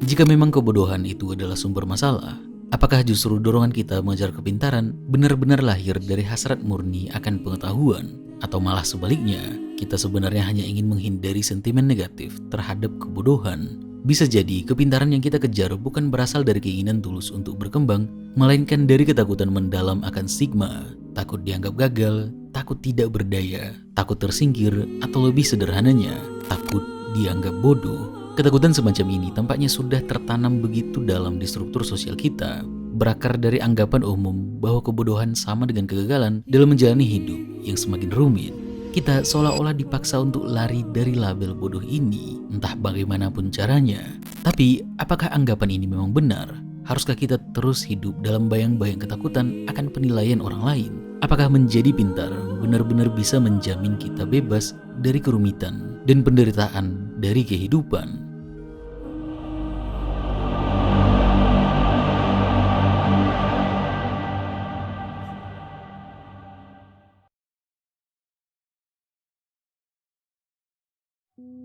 Jika memang kebodohan itu adalah sumber masalah, apakah justru dorongan kita mengejar kepintaran benar-benar lahir dari hasrat murni akan pengetahuan? Atau malah sebaliknya, kita sebenarnya hanya ingin menghindari sentimen negatif terhadap kebodohan? Bisa jadi kepintaran yang kita kejar bukan berasal dari keinginan tulus untuk berkembang, melainkan dari ketakutan mendalam akan stigma, takut dianggap gagal, takut tidak berdaya, takut tersingkir, atau lebih sederhananya, takut dianggap bodoh. Ketakutan semacam ini tampaknya sudah tertanam begitu dalam di struktur sosial kita, berakar dari anggapan umum bahwa kebodohan sama dengan kegagalan dalam menjalani hidup yang semakin rumit. Kita seolah-olah dipaksa untuk lari dari label bodoh ini, entah bagaimanapun caranya. Tapi, apakah anggapan ini memang benar? Haruskah kita terus hidup dalam bayang-bayang ketakutan akan penilaian orang lain? Apakah menjadi pintar benar-benar bisa menjamin kita bebas dari kerumitan dan penderitaan dari kehidupan?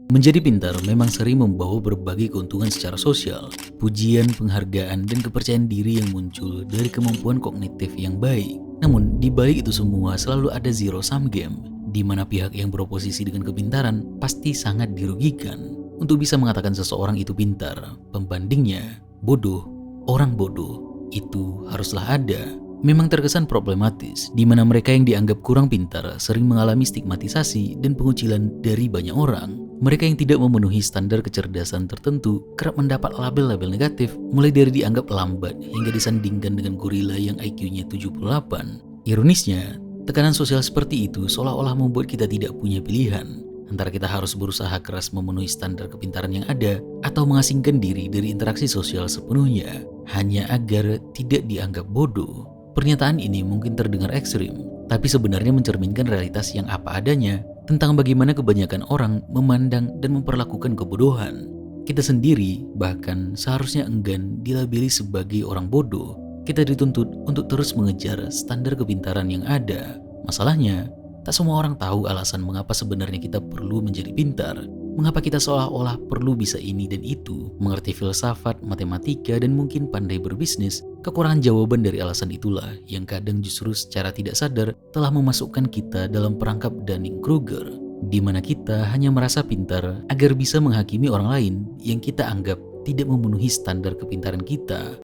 Menjadi pintar memang sering membawa berbagai keuntungan secara sosial, pujian, penghargaan, dan kepercayaan diri yang muncul dari kemampuan kognitif yang baik. Namun, di balik itu semua selalu ada zero sum game, di mana pihak yang beroposisi dengan kepintaran pasti sangat dirugikan. Untuk bisa mengatakan seseorang itu pintar, pembandingnya bodoh, orang bodoh, itu haruslah ada. Memang terkesan problematis, di mana mereka yang dianggap kurang pintar sering mengalami stigmatisasi dan pengucilan dari banyak orang. Mereka yang tidak memenuhi standar kecerdasan tertentu kerap mendapat label-label negatif, mulai dari dianggap lambat hingga disandingkan dengan gorila yang IQ-nya 78. Ironisnya, tekanan sosial seperti itu seolah-olah membuat kita tidak punya pilihan. Antara kita harus berusaha keras memenuhi standar kepintaran yang ada, atau mengasingkan diri dari interaksi sosial sepenuhnya, hanya agar tidak dianggap bodoh. Pernyataan ini mungkin terdengar ekstrim, tapi sebenarnya mencerminkan realitas yang apa adanya tentang bagaimana kebanyakan orang memandang dan memperlakukan kebodohan. Kita sendiri bahkan seharusnya enggan dilabeli sebagai orang bodoh. Kita dituntut untuk terus mengejar standar kepintaran yang ada. Masalahnya, tak semua orang tahu alasan mengapa sebenarnya kita perlu menjadi pintar. Mengapa kita seolah-olah perlu bisa ini dan itu, mengerti filsafat, matematika, dan mungkin pandai berbisnis. Kekurangan jawaban dari alasan itulah yang kadang justru secara tidak sadar telah memasukkan kita dalam perangkap Dunning-Kruger, di mana kita hanya merasa pintar agar bisa menghakimi orang lain yang kita anggap tidak memenuhi standar kepintaran kita.